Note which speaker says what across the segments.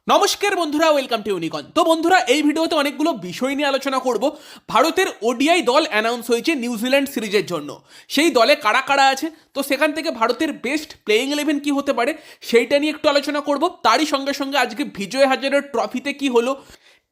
Speaker 1: নমস্কার বন্ধুরা, welcome to ইউনিকন। তো বন্ধুরা, এই ভিডিওতে অনেকগুলো বিষয় নিয়ে আলোচনা করব। ভারতের ওডিআই দল অ্যানাউন্স হয়েছে নিউজিল্যান্ড সিরিজের জন্য। সেই দলে কারা কারা আছে, তো সেখান থেকে ভারতের বেস্ট প্লেইং 11 কি হতে পারে সেইটা নিয়ে একটু আলোচনা করব। তারই সঙ্গে সঙ্গে আজকে বিজয় হাজারের ট্রফিতে কি হলো,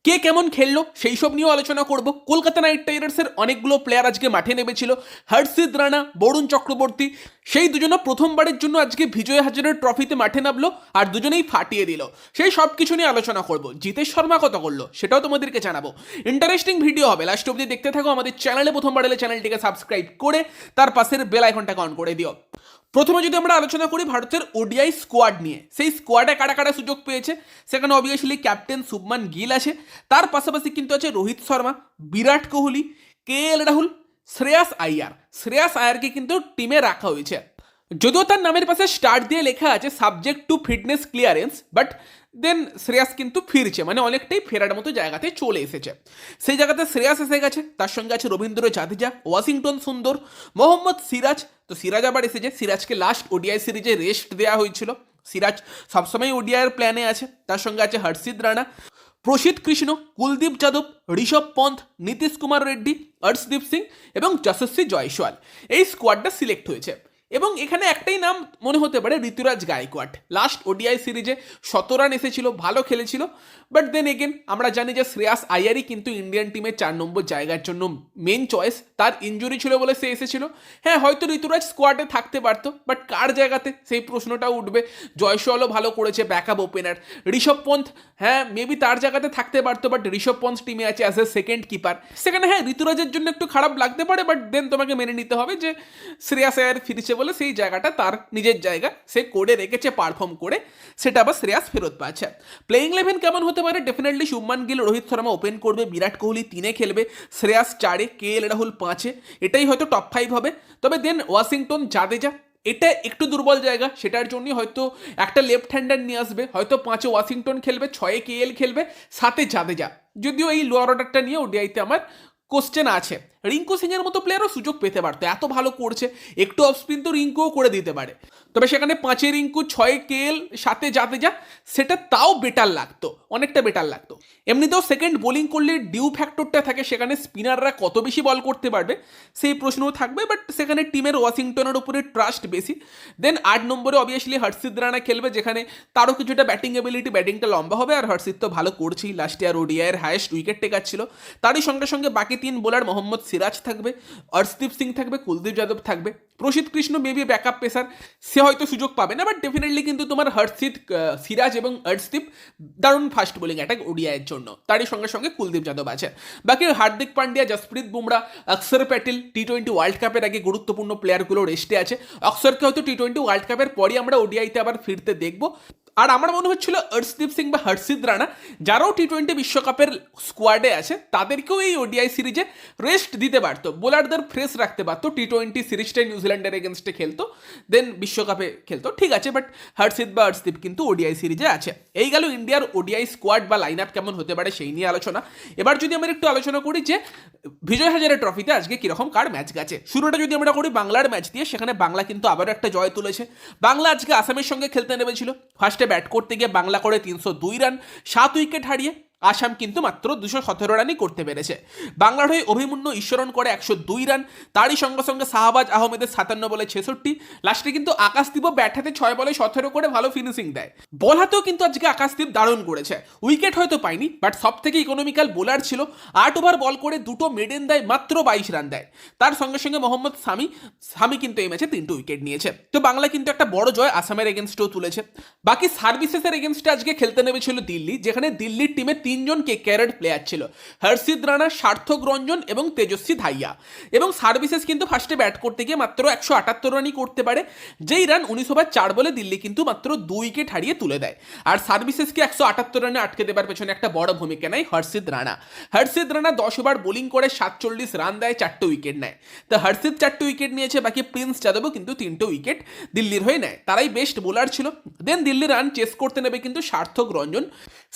Speaker 1: কে কেমন খেললো সেই সব নিয়েও আলোচনা করব। কলকাতা নাইট রাইডার্সের অনেকগুলো প্লেয়ার আজকে মাঠে নেমেছিল। হর্ষিত রানা, বরুণ চক্রবর্তী, সেই দুজনে প্রথমবারের জন্য আজকে বিজয় হাজারের ট্রফিতে মাঠে নামলো আর দুজনেই ফাটিয়ে দিল। সেই সব কিছু নিয়ে আলোচনা করব। জিতেশ শর্মা কত করলো সেটাও তোমাদেরকে জানাবো। ইন্টারেস্টিং ভিডিও হবে, লাস্ট অবধি দেখতে থাকো। আমাদের চ্যানেলে প্রথমবার এলে চ্যানেলটিকে সাবস্ক্রাইব করে তার পাশের বেল আইকনটাকে অন করে দিও। প্রথমে যদি আমরা আলোচনা করি ভারতের ওডিআই স্কোয়াড নিয়ে, সেই স্কোয়াডে কারা কারা সুযোগ পেয়েছে, সেখানে অবভিয়াসলি ক্যাপ্টেন শুভমান গিল আছে। তার পাশাপাশি কিন্তু আছে রোহিত শর্মা, বিরাট কোহলি, কেএল রাহুল, শ্রেয়াস আইয়ার। শ্রেয়াস আয়ারকে কিন্তু টিমে রাখা হয়েছে, যদিও তার নামের পাশে স্টার্ট দিয়ে লেখা আছে subject to fitness clearance, but then Shreyas কিন্তু ফিরছে, মানে অনেকটাই ফেরার মতো জায়গাতে চলে এসেছে। সেই জায়গাতে শ্রেয়াস এসে গেছে, তার সঙ্গে আছে রবীন্দ্র জাদেজা, ওয়াশিংটন সুন্দর, মোহাম্মদ সিরাজ। তো সিরাজ আবার এসেছে, সিরাজকে লাস্ট ওডিআই সিরিজে রেস্ট দেওয়া হয়েছিল। সিরাজ সবসময় ওডিআইয়ের প্ল্যানে আছে। তার সঙ্গে আছে হর্ষিত রানা, প্রসিদ্ধ কৃষ্ণ, কুলদীপ যাদব, ঋষভ পন্থ, নীতিশ কুমার রেড্ডি, অর্শদীপ সিং এবং যশস্বী জয়সওয়াল। এই স্কোয়াডটা সিলেক্ট হয়েছে এবং এখানে একটাই নাম মনে হতে পারে, ঋতুরাজ গায়কোয়াড। লাস্ট ওডিআই সিরিজে 17 রান এসেছিল, ভালো খেলেছিল। বাট দেন এগেন আমরা জানি যে শ্রেয়াস আইয়ারই কিন্তু ইন্ডিয়ান টিমের 4 নম্বর জায়গার জন্য মেন চয়েস। তার ইঞ্জুরি ছিল বলে সে এসেছিল। হ্যাঁ, হয়তো ঋতুরাজ স্কোয়াডে থাকতে পারতো, বাট কার জায়গাতে সেই প্রশ্নটাও উঠবে। জয়সওয়ালও ভালো করেছে, ব্যাকআপ ওপেনার। ঋষভ পন্থ, হ্যাঁ মেবি তার জায়গাতে থাকতে পারতো, বাট ঋষভ পন্থ টিমে আছে অ্যাজ এ সেকেন্ড কিপার। সেখানে হ্যাঁ ঋতুরাজের জন্য একটু খারাপ লাগতে পারে, বাট দেন তোমাকে মেনে নিতে হবে যে শ্রেয়াস আয়ার ফিরেছে বলে সেই জায়গাটা তার নিজের জায়গা, সে করে রেখেছে পারফর্ম করে, সেটা আবার শ্রেয়াস ফেরত পাচ্ছে। প্লেইং 11 কেমন হতে পারে, ডেফিনেটলি শুভমান গিল, রোহিত শর্মা ওপেন করবে, বিরাট কোহলি 3-এ খেলবে, শ্রেয়াস 4-এ, কেএল রাহুল 5-এ। এটাই হয়তো টপ 5 হবে। তবে দেন ওয়াশিংটন, জাদেজা, এটা একটু দুর্বল জায়গা, সেটার জন্যই হয়তো একটা লেফট হ্যান্ডার নিয়ে আসবে। হয়তো 5-এ ওয়াশিংটন খেলবে, 6-এ কেএল খেলবে, 7-এ জাদেজা। যদিও এই লোয়ার অর্ডারটা নিয়ে ওডিআইতে আমার কোশ্চেন আছে। রিঙ্কু সিং এর মতো প্লেয়ারও সুযোগ পেতে পারতো, এত ভালো করছে। একটু অফ স্পিন তো রিঙ্কুও করে দিতে পারে। তবে সেখানে 5-এ রিঙ্কু, 6-এ কেএল, 7-এ জাদেজা, সেটা তাও বেটার লাগতো, অনেকটা বেটার লাগতো। এমনিতেও সেকেন্ড বোলিং করলে ডিউ ফ্যাক্টরটা থাকে, সেখানে স্পিনাররা কত বেশি বল করতে পারবে সেই প্রশ্নও থাকবে। বাট সেখানে টিমের ওয়াশিংটনের উপরে ট্রাস্ট বেশি। দেন 8 নম্বরে অবভিয়াসলি হর্ষিত রানা খেলবে, যেখানে তারও কিছুটা ব্যাটিং এবিলিটি, ব্যাটিংটা লম্বা হবে। আর হর্ষিত তো ভালো করছেই, লাস্ট ইয়ার ওডিআইয়ের হায়েস্ট উইকেট টেকার ছিল। তারই সঙ্গে সঙ্গে বাকি 3 বোলার, মোহাম্মদ সিরাজ থাকবে, অর্শদীপ সিং থাকবে, কুলদীপ যাদব থাকবে। প্রসিদ্ধ কৃষ্ণ মেবি ব্যাকআপ পেসার, সে হয়তো সুযোগ পাবে না, বাট ডেফিনেটলি কিন্তু তোমার হর্ষিত, সিরাজ এবং অর্শদীপ দারুণ ফাস্ট বোলিং অ্যাটাক ওডিআইয়ের জন্য। তারই সঙ্গে সঙ্গে কুলদীপ যাদব আছে। বাকি হার্দিক পান্ডিয়া, জসপ্রীত বুমরা, অক্ষর প্যাটেল, টি-20 ওয়ার্ল্ড কাপের আগে গুরুত্বপূর্ণ প্লেয়ারগুলো রেস্টে আছে। অক্ষরকে হয়তো টি-20 ওয়ার্ল্ড কাপের পরই আমরা ওডিআইতে আবার ফিরতে দেখবো। আর আমার মনে হচ্ছিল অর্শদীপ সিং বা হর্ষিত রানা, যারাও টি-20 বিশ্বকাপের স্কোয়াডে আছে, তাদেরকেও এই ওডিআই সিরিজে রেস্ট দিতে পারতো, বোলারদের ফ্রেশ রাখতে পারতো। টি-20 সিরিজটাই নিউজিল্যান্ডের এগেনস্টে খেলতো, দেন বিশ্বকাপে খেলতো, ঠিক আছে। বাট হর্ষিত বা অর্শদীপ কিন্তু ওডিআই সিরিজে আছে। এই গেল ইন্ডিয়ার ওডিআই স্কোয়াড বা লাইন আপ কেমন হতে পারে সেই নিয়ে আলোচনা। এবার যদি আমরা একটু আলোচনা করি যে বিজয় হাজারে ট্রফিতে আজকে কিরকম কার ম্যাচ গেছে। শুরুটা যদি আমরা করি বাংলার ম্যাচ দিয়ে, সেখানে বাংলা কিন্তু আবারও একটা জয় তুলেছে। বাংলা আজকে আসামের সঙ্গে খেলতে নেমেছিল। ফার্স্টে ব্যাট করতে গিয়ে বাংলা করে 302 রান, 7 উইকেট হারিয়ে। আসাম কিন্তু মাত্র 217 রানই করতে পেরেছে। বাংলার হয়ে অভিমন্যু ঈশ্বরন করে 102 রান, তারই সঙ্গে সঙ্গে শাহবাজ আহমেদের 57 বলে 66। লাস্টে কিন্তু আকাশদীপও ব্যাট হাতে 6 বলে 17 করে ভালো ফিনিশিং দেয়। বল হাতেও কিন্তু আজকে আকাশদীপ দারুণ করেছে। উইকেট হয়তো পায়নি, বাট সব থেকে ইকোনমিক্যাল বোলার ছিল। 8 ওভার বল করে 2টো মেডেন দেয়, মাত্র 22 রান দেয়। তার সঙ্গে সঙ্গে মোহাম্মদ সামি কিন্তু এই ম্যাচে 3টে উইকেট নিয়েছে। তো বাংলা কিন্তু একটা বড় জয় আসামের এগেনস্টেও তুলেছে। বাকি সার্ভিসেসের এগেনস্টে আজকে খেলতে নেমেছিল দিল্লি, যেখানে দিল্লির টিমে 3জন ক্যারেট প্লেয়ার ছিল, হর্ষিত রানা, সার্থক রঞ্জন এবং তেজস্বী ধাইয়া। এবং সার্ভিসেস কিন্তু ফার্স্টে ব্যাট করতে গিয়ে মাত্র 178 রানই করতে পারে, যেই রান 19 ওভার 4 বলে দিল্লি কিন্তু মাত্র 2 উইকেট হারিয়ে তুলে দেয়। আর সার্ভিসেসকে 178 রানে আটকে দেবার পেছনে একটা বড় ভূমিকা নেয় হর্ষিত রানা। হর্ষিত রানা 10 ওভার বোলিং করে 47 রান দেয়, 4টে উইকেট নেয়। তো হর্ষিত 4টে উইকেট নিয়েছে, বাকি প্রিন্স যাদবও কিন্তু 3টে উইকেট দিল্লির হয়ে নেয়। তারাই বেস্ট বোলার ছিল। দেন দিল্লি রান চেস করতে নেবে কিন্তু সার্থক রঞ্জন,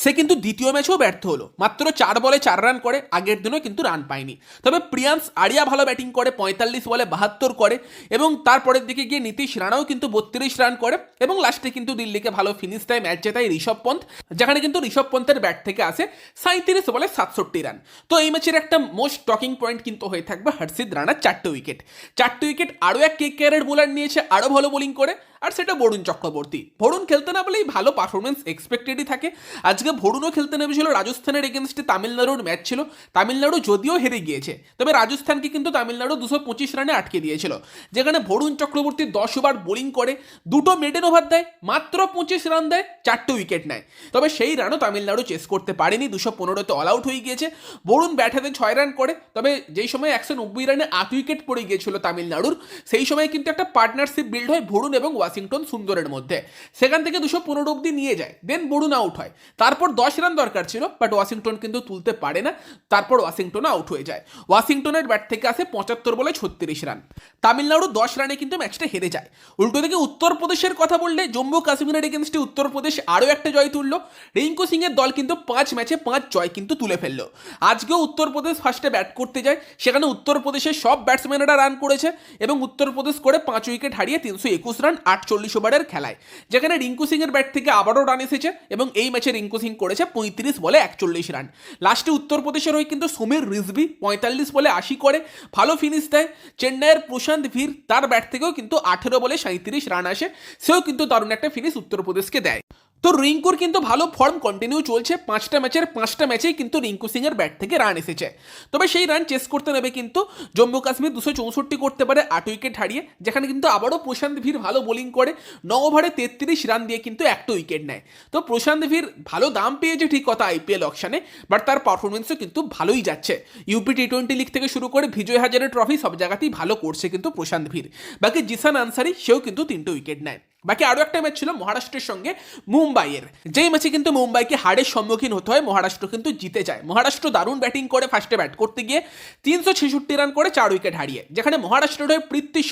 Speaker 1: সে কিন্তু দ্বিতীয় ম্যাচেও ব্যর্থ হলো, মাত্র 4 বলে 4 রান করে, আগের দিনও কিন্তু রান পায়নি। তবে প্রিয়াংশ আরিয়া ভালো ব্যাটিং করে, 45 বলে 72 করে, এবং তারপরের দিকে গিয়ে নীতিশ রানাও কিন্তু 32 রান করে, এবং লাস্টে কিন্তু দিল্লিকে ভালো ফিনিশ দেয়, ম্যাচ জেতায় ঋষভ পন্থ, যেখানে কিন্তু ঋষভ পন্থের ব্যাট থেকে আসে 37 বলে 67 রান। তো এই ম্যাচের একটা মোস্ট টকিং পয়েন্ট কিন্তু হয়ে থাকবে হর্ষিত রানার 4টে উইকেট। 4টে উইকেট আরও এক কেকেআরের বোলার নিয়েছে, আরও ভালো বোলিং করে, আর সেটা বরুণ চক্রবর্তী। বরুণ খেলতে না বলেই ভালো পারফরমেন্স এক্সপেক্টেডই থাকে। আজকে বরুণও খেলতে নেমেছিল, রাজস্থানের এগেনস্টে তামিলনাড়ুর ম্যাচ ছিল, তামিলনাড়ু যদিও হেরে গিয়েছে, তবে রাজস্থানকে কিন্তু তামিলনাড়ু 225 রানে আটকে দিয়েছিল, যেখানে বরুণ চক্রবর্তী 10 ওভার বোলিং করে, 2টো মেডেন ওভার দেয়, মাত্র 25 রান দেয়, 4টে উইকেট নেয়। তবে সেই রানও তামিলনাড়ু চেস করতে পারেনি, 215তে অল আউট হয়ে গিয়েছে। বরুণ ব্যাট হাতে 6 রান করে, তবে যেই সময় 190 রানে 8 উইকেট পড়ে গিয়েছিল তামিলনাড়ুর, সেই সময় কিন্তু একটা পার্টনারশিপ বিল্ড হয় বরুণ এবং ওয়াশিংটন সুন্দরের মধ্যে, সেখান থেকে 215 অব্দি নিয়ে যায়, দেন বরুণ আউট হয়। তারপর 10 রান দরকার ছিল, বাট ওয়াশিংটন কিন্তু তুলতে পারে না, তারপর ওয়াশিংটন আউট হয়ে যায়। ওয়াশিংটনের ব্যাট থেকে আসে 75 বলে 36 রান, তামিলনাড়ু 10 রানে কিন্তু ম্যাচটা হেরে যায়। উল্টো দিকে উত্তরপ্রদেশের কথা বললে, জম্মু কাশ্মীরের এগেনস্টে উত্তরপ্রদেশ আরও একটা জয় তুললো। রিঙ্কু সিং এর দল কিন্তু 5 ম্যাচে 5 জয় কিন্তু তুলে ফেললো। আজকেও উত্তরপ্রদেশ ফার্স্টে ব্যাট করতে যায়, সেখানে উত্তরপ্রদেশের সব ব্যাটসম্যানেরা রান করেছে, এবং উত্তরপ্রদেশ করে 5 উইকেট হারিয়ে 321 রান 48 ওভারের খেলায়, যেখানে রিঙ্কু সিং এর ব্যাট থেকে আবারও রান এসেছে, এবং এই ম্যাচে রিঙ্কু সিং করেছে 35 বলে 41 রান। লাস্টে উত্তরপ্রদেশের হয়ে কিন্তু সমীর রিজভি 45 বলে 80 করে ভালো ফিনিশ দেয়। চেন্নাইয়ের প্রশান্ত ভীর, তার ব্যাট থেকেও কিন্তু 18 বলে 37 রান আসে, সেও কিন্তু দারুণ একটা ফিনিশ উত্তরপ্রদেশকে দেয়। তো রিঙ্কুর কিন্তু ভালো ফর্ম কন্টিনিউ চলছে, 5টা ম্যাচের 5টা ম্যাচেই কিন্তু রিঙ্কু সিং এর ব্যাট থেকে রান এসেছে। তবে সেই রান চেস করতে নেবে কিন্তু জম্মু কাশ্মীর 264 করতে পারে 8 উইকেট হারিয়ে, যেখানে কিন্তু আবারও প্রশান্ত ভীর ভালো বোলিং করে, 9 ওভারে 33 রান দিয়ে কিন্তু 1টা উইকেট নেয়। তো প্রশান্ত ভীর ভালো দাম পেয়েছে ঠিক কথা আইপিএল অকশনে, বাট তার পারফরমেন্সও কিন্তু ভালোই যাচ্ছে। ইউপি টি20 লিগ থেকে শুরু করে বিজয় হাজারে ট্রফি সব জায়গাতেই ভালো করছে কিন্তু প্রশান্ত ভীর। বাকি জিসান আনসারি, সেও কিন্তু 3টে উইকেট নেয়। বাকি আরও একটা ম্যাচ ছিল মহারাষ্ট্রের সঙ্গে মুম্বাইয়ের, যেই ম্যাচে কিন্তু মুম্বাইকে হারের সম্মুখীন হতে হয়, মহারাষ্ট্র কিন্তু জিতে যায়। মহারাষ্ট্র দারুণ ব্যাটিং করে, ফার্স্টে ব্যাট করতে গিয়ে 366 রান করে 4 উইকেট হারিয়ে, যেখানে মহারাষ্ট্রের হয়ে পৃথ্বী শ,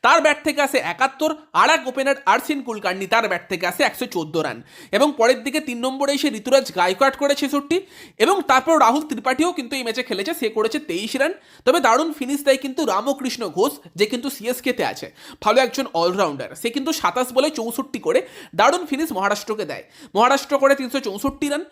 Speaker 1: তার ব্যাট থেকে আসে 71, আর এক ওপেনার আরসিন কুলকার্নি, তার ব্যাট থেকে আসে 114 রান, এবং পরের দিকে 3 নম্বরে এসে ঋতুরাজ গায়কোয়াড় করে 66, এবং তারপর রাহুল ত্রিপাঠীও কিন্তু এই ম্যাচে খেলেছে, সে করেছে 23 রান। তবে দারুণ ফিনিশ দেয় কিন্তু রামকৃষ্ণ ঘোষ, যে কিন্তু সিএসকেতে আছে, ভালো একজন অলরাউন্ডার, সে কিন্তু 27 বলে 64 করে দারুণ ফিনিশ মহারাষ্ট্রকে দেয়। মহারাষ্ট্র করে 364 রান।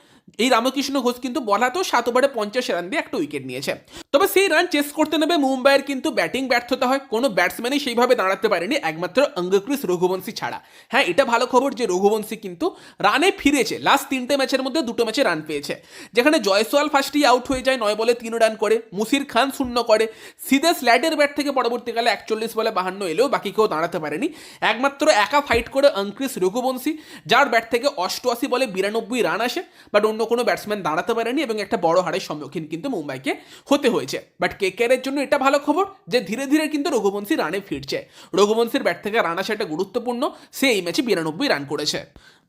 Speaker 1: এই রামকৃষ্ণ ঘোষ কিন্তু বল হাতেও 7 ওভারে 50 রান দিয়ে একটা উইকেট নিয়েছে। তবে সেই রান চেস করতে নেবে মুম্বাইয়ের কিন্তু ব্যাটিং ব্যর্থতা হয়, কোনো ব্যাটসম্যানই সেইভাবে দাঁড়াতে পারেনি, একমাত্র অঙ্গক্রিস রঘুবংশী ছাড়া। হ্যাঁ, এটা ভালো খবর যে রঘুবংশী কিন্তু রানে ফিরেছে, লাস্ট 3টে ম্যাচের মধ্যে 2টো ম্যাচে রান পেয়েছে, যেখানে জয়সওয়াল ফার্স্টেই আউট হয়ে যায়, 9 বলে 3 রান করে, মুসির খান 0 করে, সিদেশ ল্যাডের ব্যাট থেকে পরবর্তীকালে 41 বলে 52 এলেও বাকি কেউ দাঁড়াতে পারেনি, একমাত্র একা ফাইট করে অঙ্কৃস রঘুবংশী, যার ব্যাট থেকে 88 বলে 92 রান আসে, বাট অন্য কোনো ব্যাটসম্যান দাঁড়াতে পারেনি, এবং একটা বড় হারের সম্মুখীন কিন্তু মুম্বাইকে হতে হয়েছে। বাট কেকেআরের জন্য এটা ভালো খবর যে ধীরে ধীরে কিন্তু রঘুবংশী রানে ফিরছে, রঘুবংশীর ব্যাট থেকে রান আসা এটা গুরুত্বপূর্ণ, সে এই ম্যাচে 92 রান করেছে।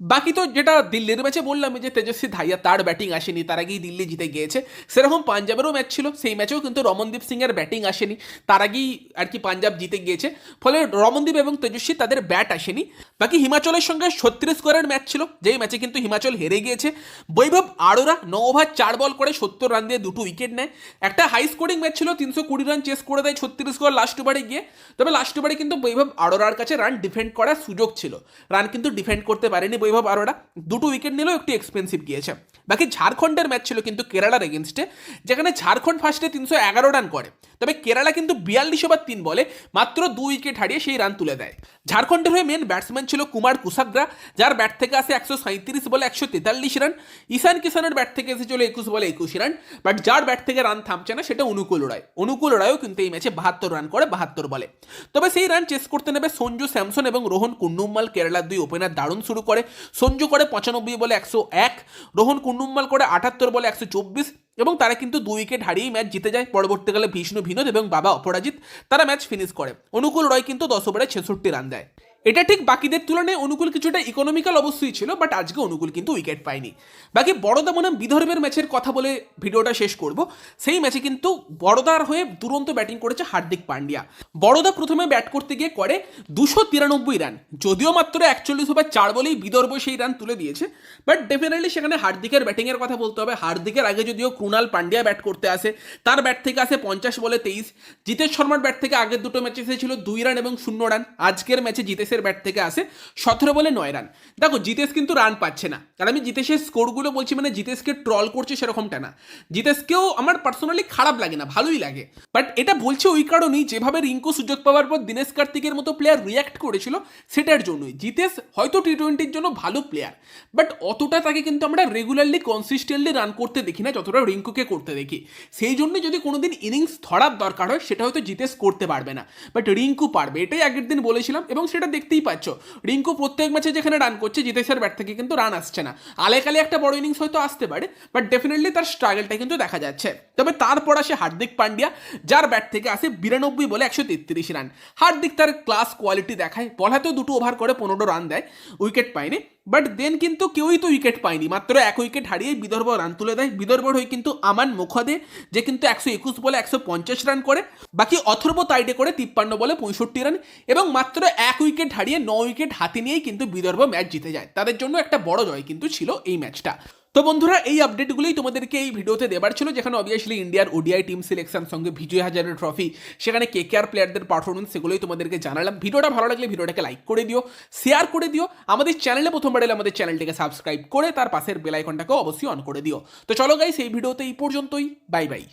Speaker 1: বাকি তো যেটা দিল্লির ম্যাচে বললাম যে তেজস্বী ধাইয়া, তার ব্যাটিং আসেনি, তার আগেই দিল্লি জিতে গিয়েছে, সেরকম পাঞ্জাবেরও ম্যাচ ছিল, সেই ম্যাচেও কিন্তু রমনদীপ সিং এর ব্যাটিং আসেনি, তার আগেই আর কি পাঞ্জাব জিতে গিয়েছে, ফলে রমনদীপ এবং তেজস্বী তাদের ব্যাট আসেনি। বাকি হিমাচলের সঙ্গে 36 স্কোয়ারের ম্যাচ ছিল, যেই ম্যাচে কিন্তু হিমাচল হেরে গিয়েছে। বৈভব আরোরা 9 ওভার 4 বল করে 70 রান দিয়ে 2টো উইকেট নেয়। একটা হাই স্কোরিং ম্যাচ ছিল, 320 রান চেস করে দেয় 36 স্কোর লাস্ট ওভারে গিয়ে। তবে লাস্ট ওভারে কিন্তু বৈভব আরোরার কাছে রান ডিফেন্ড করার সুযোগ ছিল, রান কিন্তু ডিফেন্ড করতে পারেনি বৈভব আরোরা, 2টো উইকেট নিলেও একটু এক্সপেন্সিভ গিয়েছে। বাকি ঝাড়খণ্ডের ম্যাচ ছিল কিন্তু কেরালার এগেনস্টে, যেখানে ঝাড়খণ্ড ফার্স্টে 311 রান করে, তবে কেরালা কিন্তু 42 ওভার 3 বলে মাত্র 2 উইকেট হারিয়ে সেই রান তুলে দেয়। ঝাড়খণ্ডের হয়ে মেন ব্যাটসম্যান ছিল কুমার কুসাগ্রা, যার ব্যাট থেকে আসে 137 বলে 143 রান। ঈশান কিষানের ব্যাট থেকে এসেছিল 21 বলে 21 রান, বাট যার ব্যাট থেকে রান থামছে না সেটা অনুকূল রায়। অনুকূল রায়ও কিন্তু এই ম্যাচে 72 রান করে 72 বলে। তবে সেই রান চেস করতে নেবে সঞ্জু স্যামসন এবং রোহন কুন্ডুম্মাল, কেরালার 2 ওপেনার দারুণ শুরু করে। সঞ্জু করে 95 বলে 101, রোহন কুন্ডুম্মাল করে 78 বলে 124, এবং তারা কিন্তু 2 উইকেট হারিয়েই ম্যাচ জিতে যায়। পরবর্তীকালে বিষ্ণু বিনোদ এবং বাবা অপরাজিৎ তারা ম্যাচ ফিনিশ করে। অনুকূল রয় কিন্তু 10 ওভারে 66 রান দেয়। এটা ঠিক বাকিদের তুলনায় অনুকূল কিছুটা ইকোনমিক্যাল অবশ্যই ছিল, বাট আজকে অনুকূল কিন্তু উইকেট পায়নি। বাকি বড়দা বনাম বিদর্ভের ম্যাচের কথা বলে ভিডিওটা শেষ করব। সেই ম্যাচে কিন্তু বড়দার হয়ে দুরন্ত ব্যাটিং করেছে হার্দিক পান্ডিয়া। বড়দা প্রথমে ব্যাট করতে গিয়ে করে 293 রান, যদিও মাত্র 41 ওভার 4 বলেই বিদর্ভ সেই রান তুলে দিয়েছে, বাট ডেফিনেটলি সেখানে হার্দিকের ব্যাটিংয়ের কথা বলতে হবে। হার্দিকের আগে যদিও ক্রুনাল পান্ডিয়া ব্যাট করতে আসে, তার ব্যাট থেকে আসে 50 বলে 23। জিতেশ শর্মার ব্যাট থেকে আগের দুটো ম্যাচে এসেছিল 2 রান এবং 0 রান। আজকের ম্যাচে জিতেশের ব্যাট থেকে আসে 17 বলে 9 রান। দেখো জিতেশ কিন্তু রান পাচ্ছে না, আর আমি জিতেশের স্কোরগুলো বলছি মানে জিতেশকে ট্রল করছে সেরকমটা না। জিতেশকেও আমার পার্সোনালি খারাপ লাগে না, ভালোই লাগে, বাট এটা বলছে ওই কারণেই যেভাবে রিঙ্কু সুযোগ পাওয়ার পর দীনেশ কার্তিকের মতো প্লেয়ার রিয়াক্ট করেছিল সেটার জন্যই। জিতেশ হয়তো টি-20-র জন্য ভালো প্লেয়ার, বাট অতটা তাকে কিন্তু আমরা রেগুলারলি কনসিস্টেন্টলি রান করতে দেখি না যতটা রিঙ্কুকে করতে দেখি। সেই জন্য যদি কোনোদিন ইনিংস ধরার দরকার হয় সেটা হয়তো জিতেশ করতে পারবে না, বাট রিঙ্কু পারবে, এটাই আগের দিন বলেছিলাম এবং সেটা দেখতেই পাচ্ছ। রিঙ্কু প্রত্যেক ম্যাচে যেখানে রান করছে জিতেশের ব্যাট থেকে কিন্তু রান আসছে না। আলেকালে একটা বড় ইনিংস হয়তো আসতে পারে, বাট ডেফিনেটলি তার স্ট্রাগলটা কিন্তু দেখা যাচ্ছে। তবে তারপর আসে হার্দিক পান্ডিয়া, যার ব্যাট থেকে আসে 92 বলে 133 রান। হার্দিক তার ক্লাস কোয়ালিটি দেখায়, বল হাতেও 2 ওভার করে 15 রান দেয়, উইকেট পায়নি। বাট দেন কিন্তু কেউই তো উইকেট পায়নি, মাত্র 1 উইকেট হারিয়ে বিদর্ভ রান তুলে দেয়। বিদর্ভর হয়ে কিন্তু আমান মুখাদে, যে কিন্তু 121 বলে 150 রান করে, বাকি অথর্ব তাইডে করে 53 বলে 65 রান, এবং মাত্র 1 উইকেট হারিয়ে 9 উইকেট হাতে নিয়েই কিন্তু বিদর্ভ ম্যাচ জিতে যায়। তাদের জন্য একটা বড় জয় কিন্তু ছিল এই ম্যাচটা। তো বন্ধুরা, এই আপডেটগুলোই তোমাদেরকে এই ভিডিওতে দেবার ছিল, যেখানে অবভিয়াসলি ইন্ডিয়ার ওডিআই টিম সিলেকশন সঙ্গে বিজয় হাজারে ট্রফি, সেখানে কেকেআর প্লেয়ারদের পারফরমেন্স, সেগুলোই তোমাদেরকে জানালাম। ভিডিওটা ভালো লাগলে ভিডিওটাকে লাইক করে দিও, শেয়ার করে দিও। আমাদের চ্যানেলে প্রথমবার এলে আমাদের চ্যানেলটিকে সাবস্ক্রাইব করে তার পাশের বেল আইকনটাকেও অবশ্যই অন করে দিও। তো চলো গাইস, এই ভিডিওতে এই পর্যন্তই, বাই বাই।